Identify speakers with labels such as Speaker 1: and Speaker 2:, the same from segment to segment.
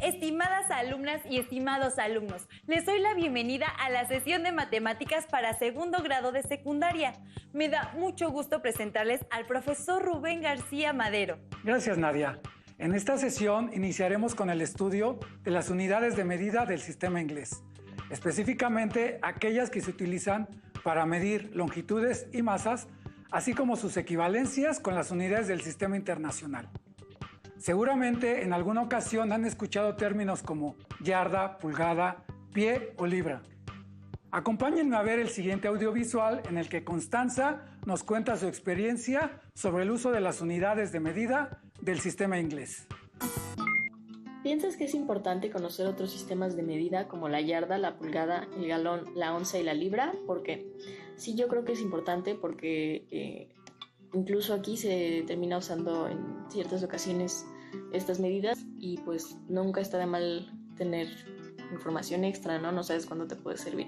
Speaker 1: Estimadas alumnas y estimados alumnos, les doy la bienvenida a la sesión de matemáticas para segundo grado de secundaria. Me da mucho gusto presentarles al profesor Rubén García Madero.
Speaker 2: Gracias, Nadia. En esta sesión iniciaremos con el estudio de las unidades de medida del sistema inglés, específicamente aquellas que se utilizan para medir longitudes y masas, así como sus equivalencias con las unidades del sistema internacional. Seguramente en alguna ocasión han escuchado términos como yarda, pulgada, pie o libra. Acompáñenme a ver el siguiente audiovisual en el que Constanza nos cuenta su experiencia sobre el uso de las unidades de medida del sistema inglés.
Speaker 3: ¿Piensas que es importante conocer otros sistemas de medida como la yarda, la pulgada, el galón, la onza y la libra? ¿Por qué? Sí, yo creo que es importante porque incluso aquí se termina usando en ciertas ocasiones estas medidas y pues nunca está de mal tener información extra, ¿no? No sabes cuándo te puede servir.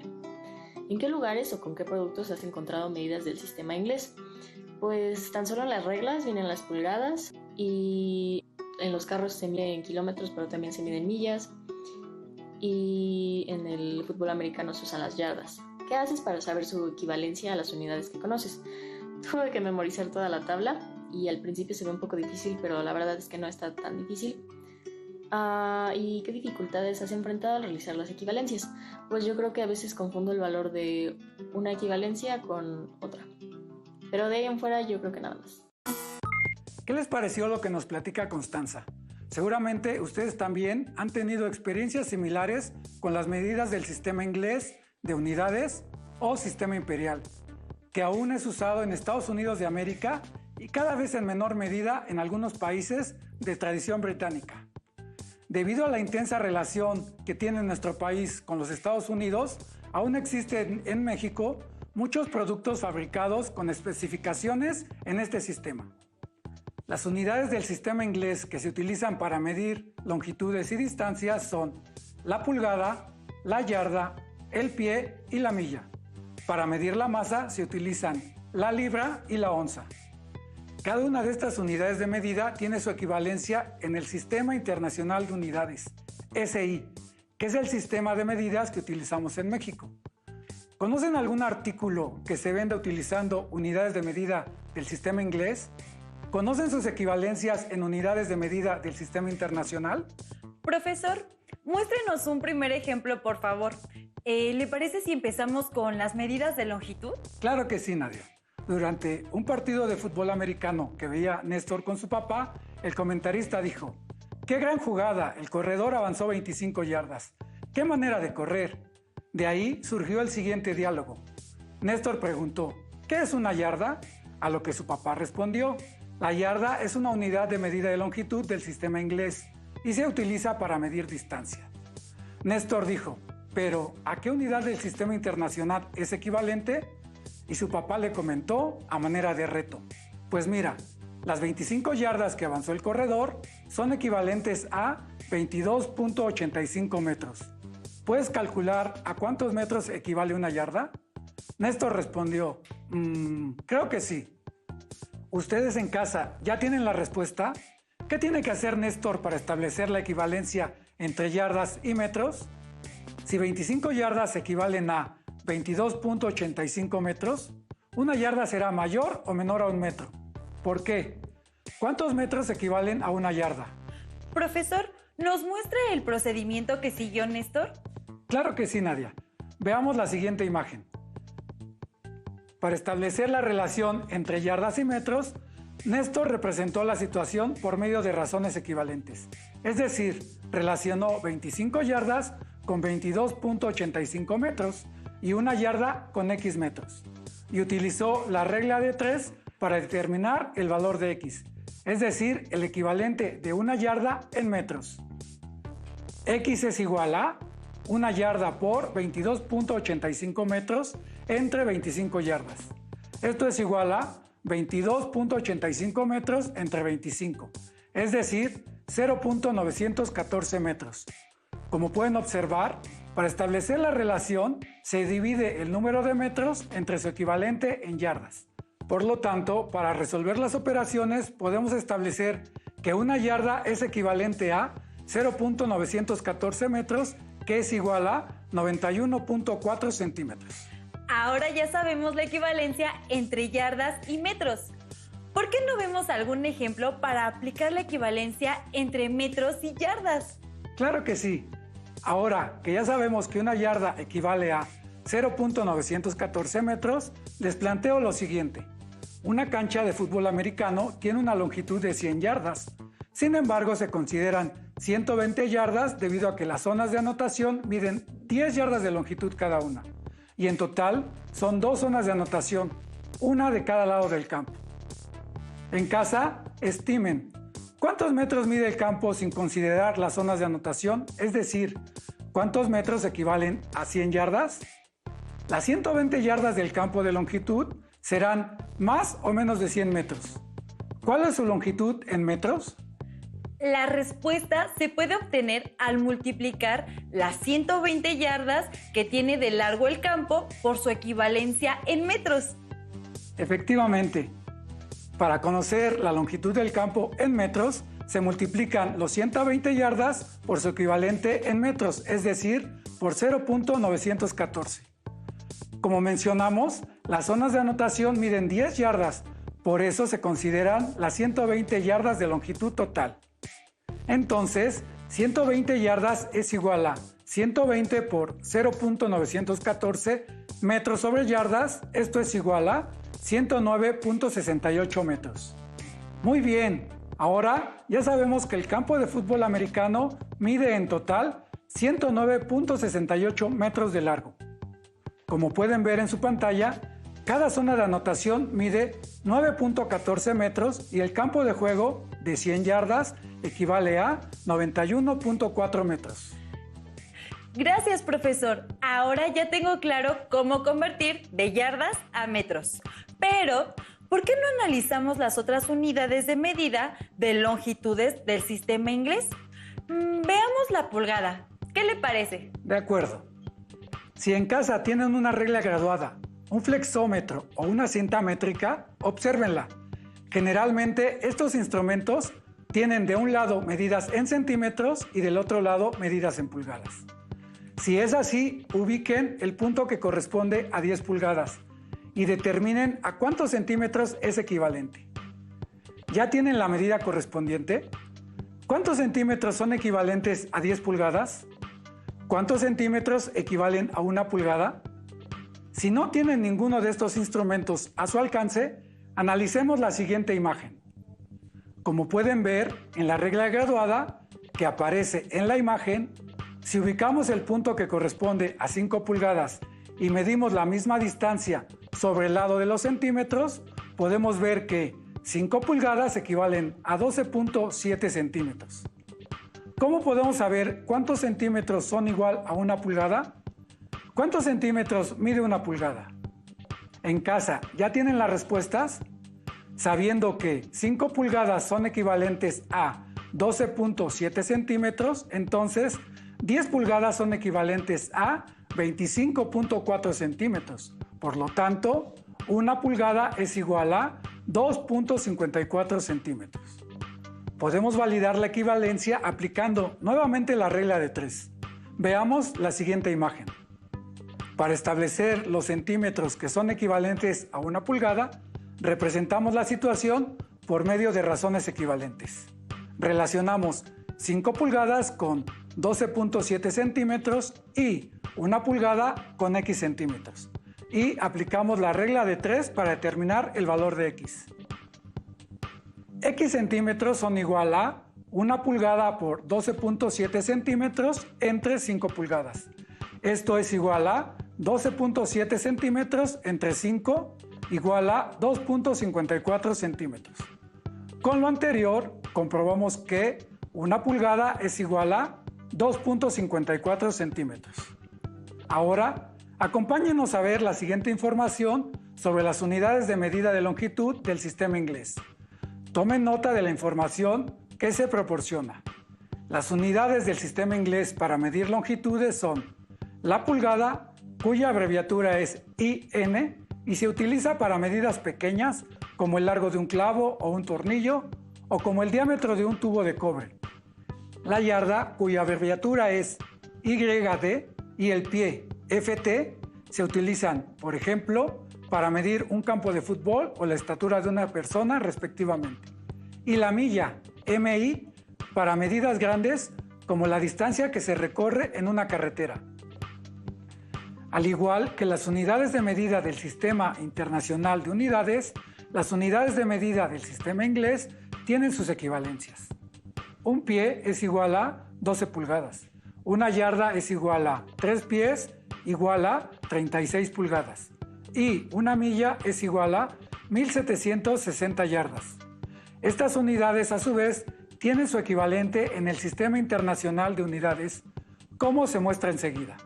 Speaker 3: ¿En qué lugares o con qué productos has encontrado medidas del sistema inglés? Pues tan solo en las reglas vienen las pulgadas y en los carros se mide en kilómetros, pero también se mide en millas, y en el fútbol americano se usan las yardas. ¿Qué haces para saber su equivalencia a las unidades que conoces? Tuve que memorizar toda la tabla y al principio se ve un poco difícil, pero la verdad es que no está tan difícil. ¿Y qué dificultades has enfrentado al realizar las equivalencias? Pues yo creo que a veces confundo el valor de una equivalencia con otra, pero de ahí en fuera yo creo que nada más.
Speaker 2: ¿Qué les pareció lo que nos platica Constanza? Seguramente ustedes también han tenido experiencias similares con las medidas del sistema inglés de unidades o sistema imperial, que aún es usado en Estados Unidos de América y cada vez en menor medida en algunos países de tradición británica. Debido a la intensa relación que tiene nuestro país con los Estados Unidos, aún existen en México muchos productos fabricados con especificaciones en este sistema. Las unidades del sistema inglés que se utilizan para medir longitudes y distancias son la pulgada, la yarda, el pie y la milla. Para medir la masa se utilizan la libra y la onza. Cada una de estas unidades de medida tiene su equivalencia en el Sistema Internacional de Unidades, SI, que es el sistema de medidas que utilizamos en México. ¿Conocen algún artículo que se venda utilizando unidades de medida del sistema inglés? ¿Conocen sus equivalencias en unidades de medida del sistema internacional?
Speaker 1: Profesor, muéstrenos un primer ejemplo, por favor. ¿Le parece si empezamos con las medidas de longitud?
Speaker 2: Claro que sí, Nadia. Durante un partido de fútbol americano que veía Néstor con su papá, el comentarista dijo: ¡qué gran jugada! El corredor avanzó 25 yardas. ¡Qué manera de correr! De ahí surgió el siguiente diálogo. Néstor preguntó: ¿qué es una yarda? A lo que su papá respondió: la yarda es una unidad de medida de longitud del sistema inglés y se utiliza para medir distancia. Néstor dijo: ¿pero a qué unidad del sistema internacional es equivalente? Y su papá le comentó a manera de reto: pues mira, las 25 yardas que avanzó el corredor son equivalentes a 22.85 metros. ¿Puedes calcular a cuántos metros equivale una yarda? Néstor respondió: creo que sí. ¿Ustedes en casa ya tienen la respuesta? ¿Qué tiene que hacer Néstor para establecer la equivalencia entre yardas y metros? Si 25 yardas equivalen a 22.85 metros, una yarda será mayor o menor a un metro. ¿Por qué? ¿Cuántos metros equivalen a una yarda?
Speaker 1: Profesor, ¿nos muestra el procedimiento que siguió Néstor?
Speaker 2: Claro que sí, Nadia. Veamos la siguiente imagen. Para establecer la relación entre yardas y metros, Néstor representó la situación por medio de razones equivalentes. Es decir, relacionó 25 yardas con 22.85 metros y una yarda con X metros. Y utilizó la regla de 3 para determinar el valor de X, es decir, el equivalente de una yarda en metros. X es igual a una yarda por 22.85 metros entre 25 yardas. Esto es igual a 22.85 metros entre 25, es decir, 0.914 metros. Como pueden observar, para establecer la relación se divide el número de metros entre su equivalente en yardas. Por lo tanto, para resolver las operaciones podemos establecer que una yarda es equivalente a 0.914 metros, que es igual a 91.4 centímetros.
Speaker 1: Ahora ya sabemos la equivalencia entre yardas y metros. ¿Por qué no vemos algún ejemplo para aplicar la equivalencia entre metros y yardas?
Speaker 2: Claro que sí. Ahora que ya sabemos que una yarda equivale a 0.914 metros, les planteo lo siguiente. Una cancha de fútbol americano tiene una longitud de 100 yardas. Sin embargo, se consideran 120 yardas debido a que las zonas de anotación miden 10 yardas de longitud cada una. Y en total son 2 zonas de anotación, una de cada lado del campo. En casa, estimen cuántos metros mide el campo sin considerar las zonas de anotación, es decir, ¿cuántos metros equivalen a 100 yardas? Las 120 yardas del campo de longitud serán más o menos de 100 metros. ¿Cuál es su longitud en metros?
Speaker 1: La respuesta se puede obtener al multiplicar las 120 yardas que tiene de largo el campo por su equivalencia en metros.
Speaker 2: Efectivamente, para conocer la longitud del campo en metros, se multiplican los 120 yardas por su equivalente en metros, es decir, por 0.914. Como mencionamos, las zonas de anotación miden 10 yardas, por eso se consideran las 120 yardas de longitud total. Entonces, 120 yardas es igual a 120 por 0.914 metros sobre yardas, esto es igual a 109.68 metros. Muy bien, ahora ya sabemos que el campo de fútbol americano mide en total 109.68 metros de largo. Como pueden ver en su pantalla, cada zona de anotación mide 9.14 metros y el campo de juego de 100 yardas equivale a 91.4 metros.
Speaker 1: Gracias, profesor. Ahora ya tengo claro cómo convertir de yardas a metros. Pero, ¿por qué no analizamos las otras unidades de medida de longitudes del sistema inglés? Veamos la pulgada. ¿Qué le parece?
Speaker 2: De acuerdo. Si en casa tienen una regla graduada, un flexómetro o una cinta métrica, obsérvenla. Generalmente estos instrumentos tienen de un lado medidas en centímetros y del otro lado medidas en pulgadas. Si es así, ubiquen el punto que corresponde a 10 pulgadas y determinen a cuántos centímetros es equivalente. ¿Ya tienen la medida correspondiente? ¿Cuántos centímetros son equivalentes a 10 pulgadas? ¿Cuántos centímetros equivalen a 1 pulgada? Si no tienen ninguno de estos instrumentos a su alcance, analicemos la siguiente imagen. Como pueden ver en la regla graduada que aparece en la imagen, si ubicamos el punto que corresponde a 5 pulgadas y medimos la misma distancia sobre el lado de los centímetros, podemos ver que 5 pulgadas equivalen a 12.7 centímetros. ¿Cómo podemos saber cuántos centímetros son igual a 1 pulgada? ¿Cuántos centímetros mide 1 pulgada? En casa, ¿ya tienen las respuestas? Sabiendo que 5 pulgadas son equivalentes a 12.7 centímetros, entonces 10 pulgadas son equivalentes a 25.4 centímetros. Por lo tanto, 1 pulgada es igual a 2.54 centímetros. Podemos validar la equivalencia aplicando nuevamente la regla de 3. Veamos la siguiente imagen. Para establecer los centímetros que son equivalentes a 1 pulgada, representamos la situación por medio de razones equivalentes. Relacionamos 5 pulgadas con 12.7 centímetros y 1 pulgada con X centímetros. Y aplicamos la regla de 3 para determinar el valor de X. X centímetros son igual a 1 pulgada por 12.7 centímetros entre 5 pulgadas. Esto es igual a 12.7 centímetros entre 5 igual a 2.54 centímetros. Con lo anterior, comprobamos que 1 pulgada es igual a 2.54 centímetros. Ahora, acompáñenos a ver la siguiente información sobre las unidades de medida de longitud del sistema inglés. Tomen nota de la información que se proporciona. Las unidades del sistema inglés para medir longitudes son la pulgada, cuya abreviatura es IN, y se utiliza para medidas pequeñas como el largo de un clavo o un tornillo o como el diámetro de un tubo de cobre. la yarda, cuya abreviatura es YD, y el pie, FT, se utilizan, por ejemplo, para medir un campo de fútbol o la estatura de una persona, respectivamente. Y la milla, MI, para medidas grandes como la distancia que se recorre en una carretera. Al igual que las unidades de medida del Sistema Internacional de Unidades, las unidades de medida del sistema inglés tienen sus equivalencias. Un pie es igual a 12 pulgadas. Una yarda es igual a 3 pies, igual a 36 pulgadas. Y una milla es igual a 1760 yardas. Estas unidades, a su vez, tienen su equivalente en el Sistema Internacional de Unidades, como se muestra enseguida.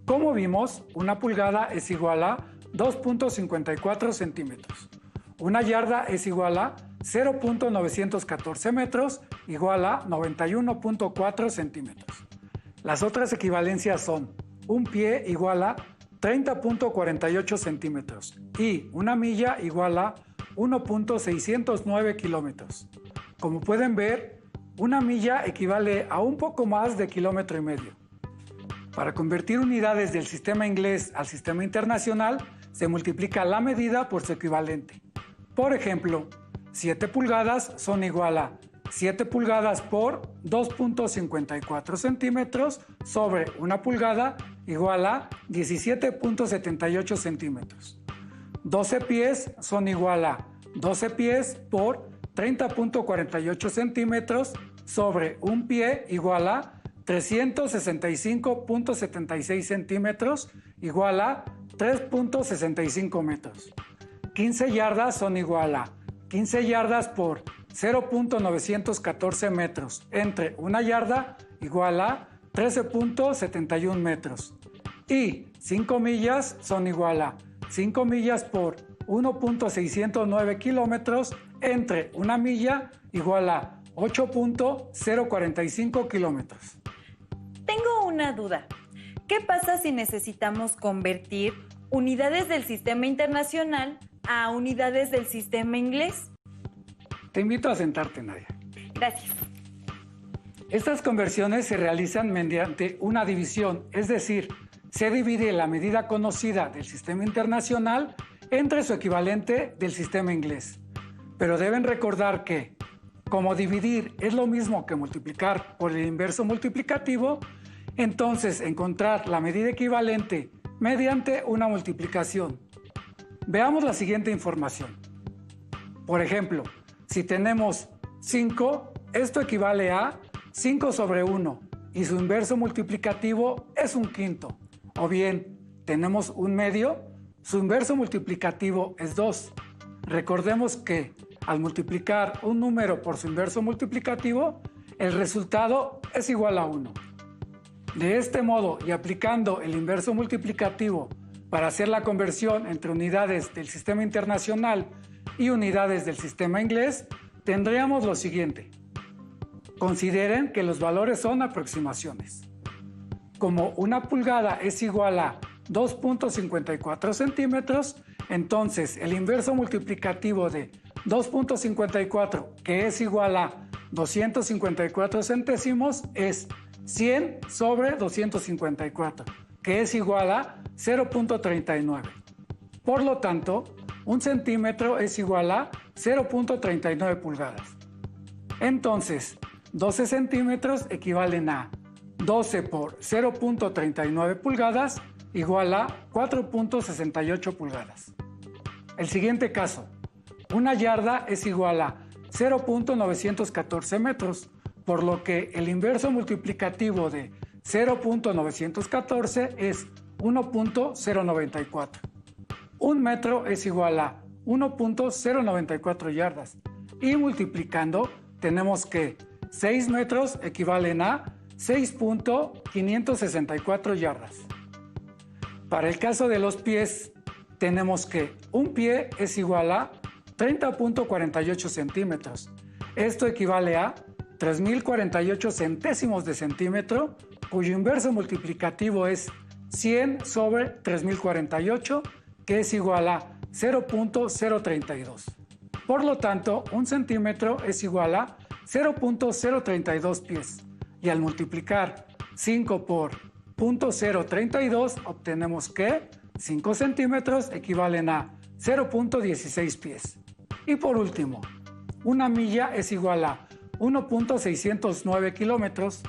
Speaker 2: Como vimos, una pulgada es igual a 2.54 centímetros. Una yarda es igual a 0.914 metros, igual a 91.4 centímetros. Las otras equivalencias son un pie igual a 30.48 centímetros y una milla igual a 1.609 kilómetros. Como pueden ver, una milla equivale a un poco más de kilómetro y medio. Para convertir unidades del sistema inglés al sistema internacional, se multiplica la medida por su equivalente. Por ejemplo, 7 pulgadas son igual a 7 pulgadas por 2.54 centímetros sobre una pulgada igual a 17.78 centímetros. 12 pies son igual a 12 pies por 30.48 centímetros sobre un pie igual a 365.76 centímetros igual a 3.65 metros. 15 yardas son igual a 15 yardas por 0.914 metros entre una yarda igual a 13.71 metros. Y 5 millas son igual a 5 millas por 1.609 kilómetros entre una milla igual a 8.045 kilómetros.
Speaker 1: Tengo una duda. ¿Qué pasa si necesitamos convertir unidades del sistema internacional a unidades del sistema inglés?
Speaker 2: Te invito a sentarte, Nadia.
Speaker 1: Gracias.
Speaker 2: Estas conversiones se realizan mediante una división, es decir, se divide la medida conocida del sistema internacional entre su equivalente del sistema inglés. Pero deben recordar que, como dividir es lo mismo que multiplicar por el inverso multiplicativo, entonces encontrar la medida equivalente mediante una multiplicación. Veamos la siguiente información. Por ejemplo, si tenemos 5, esto equivale a 5 sobre 1 y su inverso multiplicativo es un quinto. O bien, tenemos un medio, su inverso multiplicativo es 2. Recordemos que al multiplicar un número por su inverso multiplicativo, el resultado es igual a 1. De este modo, y aplicando el inverso multiplicativo para hacer la conversión entre unidades del sistema internacional y unidades del sistema inglés, tendríamos lo siguiente. Consideren que los valores son aproximaciones. Como una pulgada es igual a 2.54 centímetros, entonces el inverso multiplicativo de 2.54, que es igual a 254 centésimos, es 100 sobre 254, que es igual a 0.39. Por lo tanto, un centímetro es igual a 0.39 pulgadas. Entonces, 12 centímetros equivalen a 12 por 0.39 pulgadas igual a 4.68 pulgadas. El siguiente caso, una yarda es igual a 0.914 metros, por lo que el inverso multiplicativo de 0.914 es 1.094. Un metro es igual a 1.094 yardas y multiplicando tenemos que 6 metros equivalen a 6.564 yardas. Para el caso de los pies, tenemos que un pie es igual a 30.48 centímetros. Esto equivale a 3.048 centésimos de centímetro, cuyo inverso multiplicativo es 100 sobre 3.048, que es igual a 0.032. Por lo tanto, un centímetro es igual a 0.032 pies Y al multiplicar 5 por 0.032 obtenemos que 5 centímetros equivalen a 0.16 pies. Y por último, una milla es igual a 1.609 kilómetros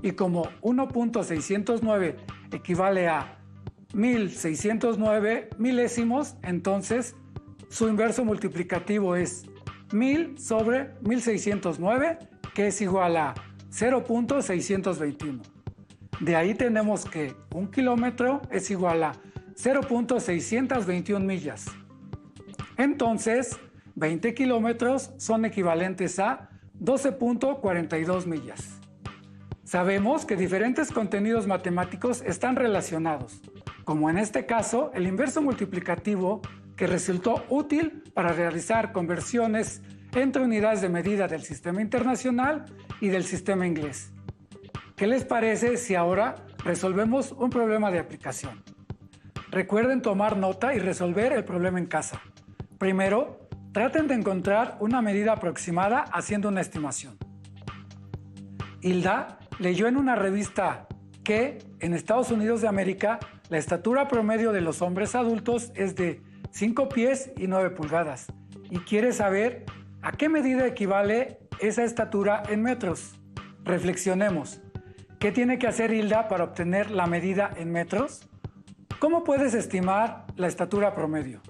Speaker 2: y como 1.609 equivale a 1609 milésimos, entonces su inverso multiplicativo es 1000 sobre 1609, que es igual a 0.621. De ahí tenemos que un kilómetro es igual a 0.621 millas. Entonces, 20 kilómetros son equivalentes a 12.42 millas. Sabemos que diferentes contenidos matemáticos están relacionados, como en este caso el inverso multiplicativo, que resultó útil para realizar conversiones entre unidades de medida del sistema internacional y del sistema inglés. ¿Qué les parece si ahora resolvemos un problema de aplicación? Recuerden tomar nota y resolver el problema en casa. Primero, traten de encontrar una medida aproximada haciendo una estimación. Hilda leyó en una revista que en Estados Unidos de América la estatura promedio de los hombres adultos es de 5 pies y 9 pulgadas y quiere saber a qué medida equivale esa estatura en metros. Reflexionemos. ¿Qué tiene que hacer Hilda para obtener la medida en metros? ¿Cómo puedes estimar la estatura promedio?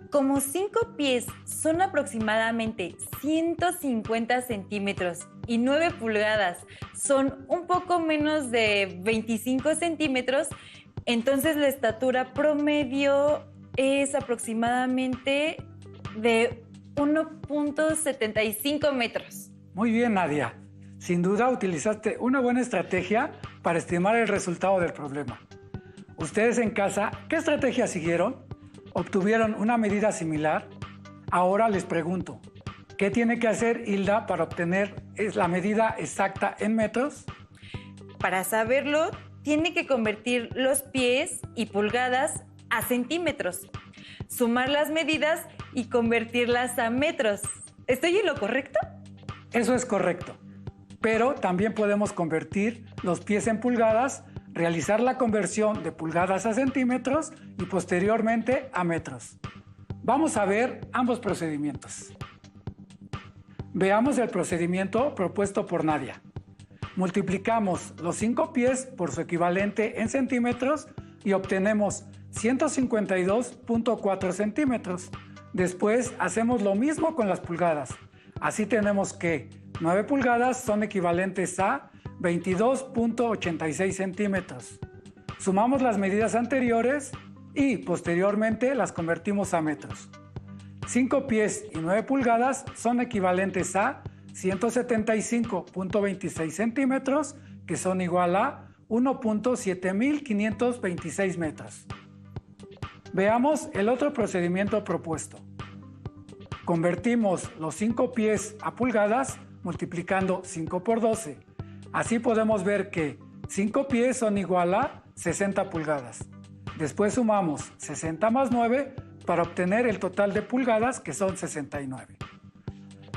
Speaker 1: Como 5 pies son aproximadamente 150 centímetros y 9 pulgadas son un poco menos de 25 centímetros, entonces la estatura promedio es aproximadamente de 1.75 metros.
Speaker 2: Muy bien, Nadia. Sin duda utilizaste una buena estrategia para estimar el resultado del problema. Ustedes en casa, ¿qué estrategia siguieron? ¿Obtuvieron una medida similar? Ahora les pregunto, ¿qué tiene que hacer Hilda para obtener la medida exacta en metros?
Speaker 1: Para saberlo, tiene que convertir los pies y pulgadas a centímetros, sumar las medidas y convertirlas a metros. ¿Estoy en lo correcto?
Speaker 2: Eso es correcto, pero también podemos convertir los pies en pulgadas, realizar la conversión de pulgadas a centímetros y posteriormente a metros. Vamos a ver ambos procedimientos. Veamos el procedimiento propuesto por Nadia. Multiplicamos los 5 pies por su equivalente en centímetros y obtenemos 152.4 centímetros. Después hacemos lo mismo con las pulgadas. Así tenemos que 9 pulgadas son equivalentes a 22.86 centímetros. Sumamos las medidas anteriores y posteriormente las convertimos a metros. 5 pies y 9 pulgadas son equivalentes a 175.26 centímetros, que son igual a 1.7526 metros. Veamos el otro procedimiento propuesto. Convertimos los 5 pies a pulgadas multiplicando 5 por 12. Así podemos ver que 5 pies son igual a 60 pulgadas. Después sumamos 60 más 9 para obtener el total de pulgadas, que son 69.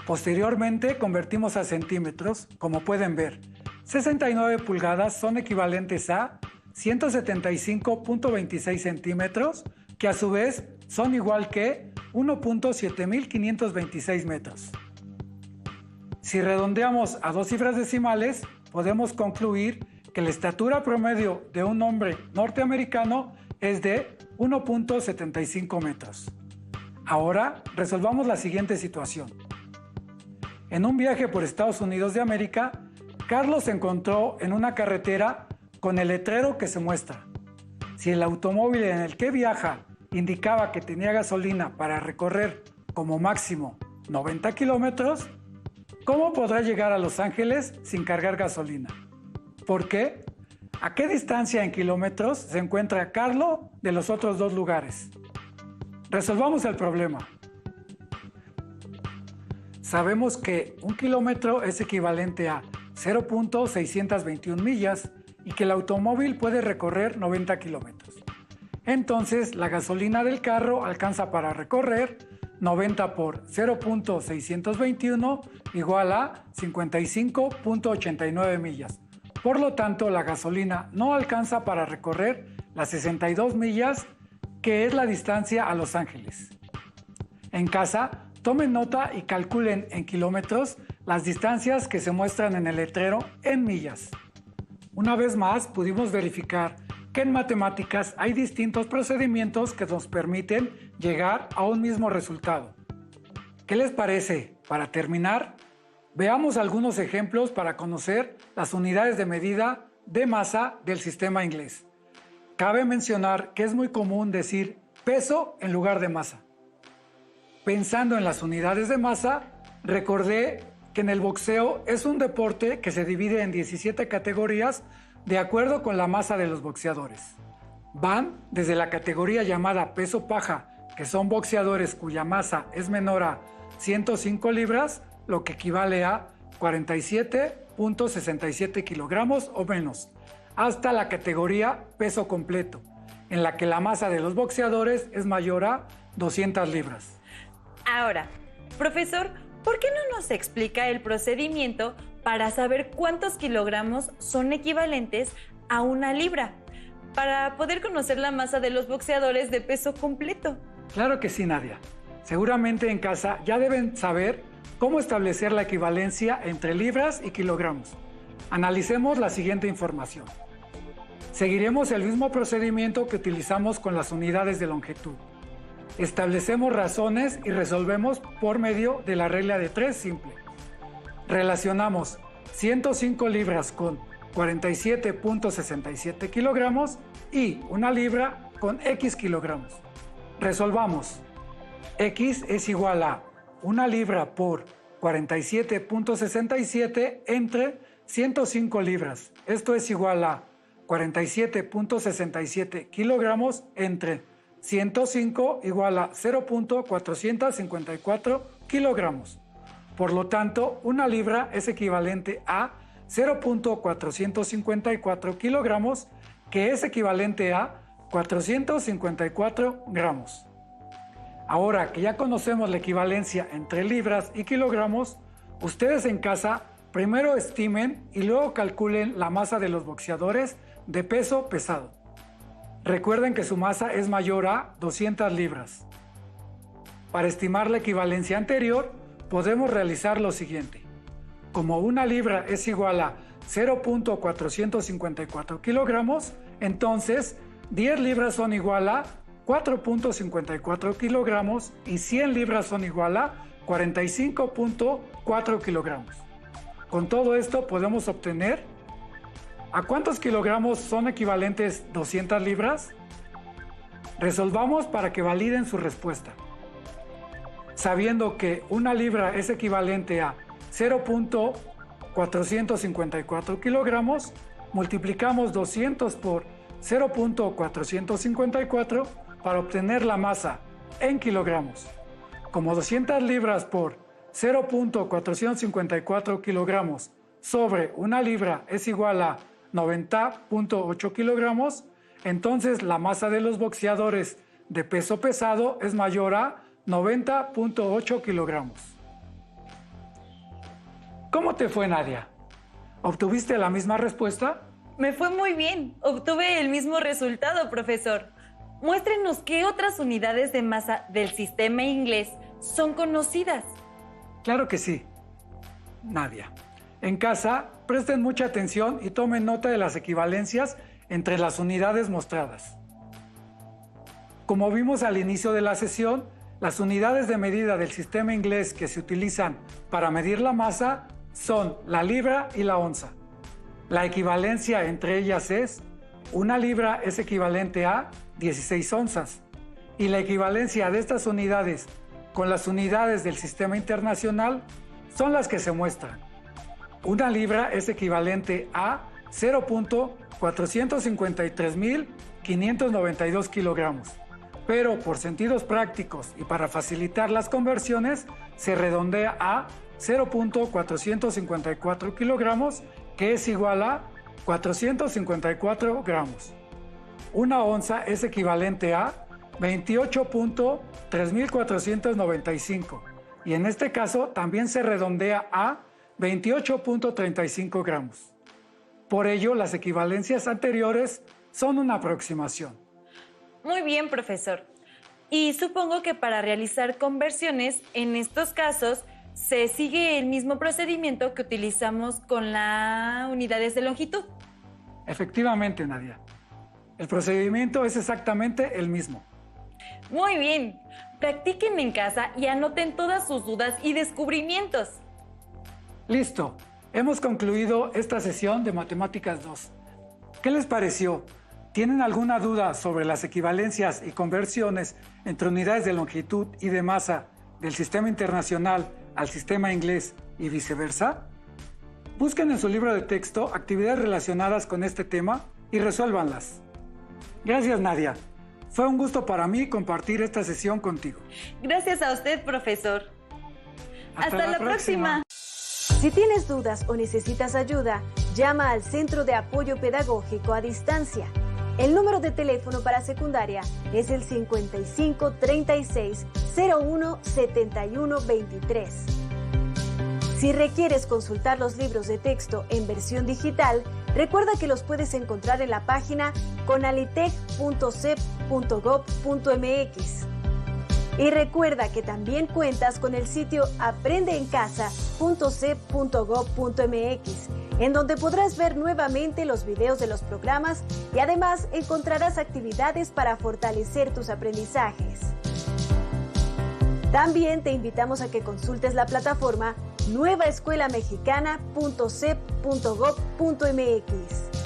Speaker 2: Posteriormente convertimos a centímetros, como pueden ver. 69 pulgadas son equivalentes a 175.26 centímetros, que a su vez son igual que 1.7526 metros. Si redondeamos a dos cifras decimales, podemos concluir que la estatura promedio de un hombre norteamericano es de 1.75 metros. Ahora resolvamos la siguiente situación. En un viaje por Estados Unidos de América, Carlos se encontró en una carretera con el letrero que se muestra. Si el automóvil en el que viaja indicaba que tenía gasolina para recorrer como máximo 90 kilómetros, ¿cómo podrá llegar a Los Ángeles sin cargar gasolina? ¿Por qué? ¿A qué distancia en kilómetros se encuentra Carlos de los otros dos lugares? Resolvamos el problema. Sabemos que un kilómetro es equivalente a 0.621 millas y que el automóvil puede recorrer 90 kilómetros. Entonces, la gasolina del carro alcanza para recorrer 90 por 0.621 igual a 55.89 millas. Por lo tanto, la gasolina no alcanza para recorrer las 62 millas, que es la distancia a Los Ángeles. En casa, tomen nota y calculen en kilómetros las distancias que se muestran en el letrero en millas. Una vez más, pudimos verificar que en matemáticas hay distintos procedimientos que nos permiten llegar a un mismo resultado. ¿Qué les parece? Para terminar, veamos algunos ejemplos para conocer las unidades de medida de masa del sistema inglés. Cabe mencionar que es muy común decir peso en lugar de masa. Pensando en las unidades de masa, recordé que en el boxeo es un deporte que se divide en 17 categorías de acuerdo con la masa de los boxeadores. Van desde la categoría llamada peso paja, que son boxeadores cuya masa es menor a 105 libras, lo que equivale a 47.67 kilogramos o menos, hasta la categoría peso completo, en la que la masa de los boxeadores es mayor a 200 libras.
Speaker 1: Ahora, profesor, ¿por qué no nos explica el procedimiento para saber cuántos kilogramos son equivalentes a una libra, para poder conocer la masa de los boxeadores de peso completo?
Speaker 2: Claro que sí, Nadia. Seguramente en casa ya deben saber cómo establecer la equivalencia entre libras y kilogramos. Analicemos la siguiente información. Seguiremos el mismo procedimiento que utilizamos con las unidades de longitud. Establecemos razones y resolvemos por medio de la regla de 3 simple. Relacionamos 105 libras con 47.67 kilogramos y una libra con X kilogramos. Resolvamos. X es igual a una libra por 47.67 entre 105 libras. Esto es igual a 47.67 kilogramos entre 105 igual a 0.454 kilogramos. Por lo tanto, una libra es equivalente a 0.454 kilogramos, que es equivalente a 454 gramos. Ahora que ya conocemos la equivalencia entre libras y kilogramos, ustedes en casa primero estimen y luego calculen la masa de los boxeadores de peso pesado. Recuerden que su masa es mayor a 200 libras. Para estimar la equivalencia anterior, podemos realizar lo siguiente. Como una libra es igual a 0.454 kilogramos, entonces 10 libras son igual a 4.54 kilogramos y 100 libras son igual a 45.4 kilogramos. Con todo esto podemos obtener ¿a cuántos kilogramos son equivalentes 200 libras? Resolvamos para que validen su respuesta. Sabiendo que una libra es equivalente a 0.454 kilogramos, multiplicamos 200 por 0.454 para obtener la masa en kilogramos. Como 200 libras por 0.454 kilogramos sobre una libra es igual a 90.8 kilogramos, entonces la masa de los boxeadores de peso pesado es mayor a 90.8 kilogramos. ¿Cómo te fue, Nadia? ¿Obtuviste la misma respuesta?
Speaker 1: Me fue muy bien. Obtuve el mismo resultado, profesor. Muéstrenos qué otras unidades de masa del sistema inglés son conocidas.
Speaker 2: Claro que sí, Nadia. En casa, presten mucha atención y tomen nota de las equivalencias entre las unidades mostradas. Como vimos al inicio de la sesión, las unidades de medida del sistema inglés que se utilizan para medir la masa son la libra y la onza. La equivalencia entre ellas es: una libra es equivalente a 16 onzas, y la equivalencia de estas unidades con las unidades del sistema internacional son las que se muestran. Una libra es equivalente a 0.453.592 kilogramos, pero por sentidos prácticos y para facilitar las conversiones se redondea a 0.454 kilogramos, que es igual a 454 gramos. Una onza es equivalente a 28.3495 y en este caso también se redondea a 28.35 gramos. Por ello, las equivalencias anteriores son una aproximación.
Speaker 1: Muy bien, profesor. Y supongo que para realizar conversiones, en estos casos, se sigue el mismo procedimiento que utilizamos con las unidades de longitud.
Speaker 2: Efectivamente, Nadia. El procedimiento es exactamente el mismo.
Speaker 1: Muy bien. Practiquen en casa y anoten todas sus dudas y descubrimientos.
Speaker 2: Listo. Hemos concluido esta sesión de Matemáticas 2. ¿Qué les pareció? ¿Tienen alguna duda sobre las equivalencias y conversiones entre unidades de longitud y de masa del sistema internacional al sistema inglés y viceversa? Busquen en su libro de texto actividades relacionadas con este tema y resuélvanlas. Gracias, Nadia. Fue un gusto para mí compartir esta sesión contigo.
Speaker 1: Gracias a usted, profesor. Hasta la próxima.
Speaker 4: Si tienes dudas o necesitas ayuda, llama al Centro de Apoyo Pedagógico a Distancia. El número de teléfono para secundaria es el 55 36 01 71 23. Si requieres consultar los libros de texto en versión digital, recuerda que los puedes encontrar en la página conalitec.cep.gov.mx. Y recuerda que también cuentas con el sitio aprendeencasa.cep.gov.mx, en donde podrás ver nuevamente los videos de los programas y además encontrarás actividades para fortalecer tus aprendizajes. También te invitamos a que consultes la plataforma nuevaescuelamexicana.cep.gov.mx.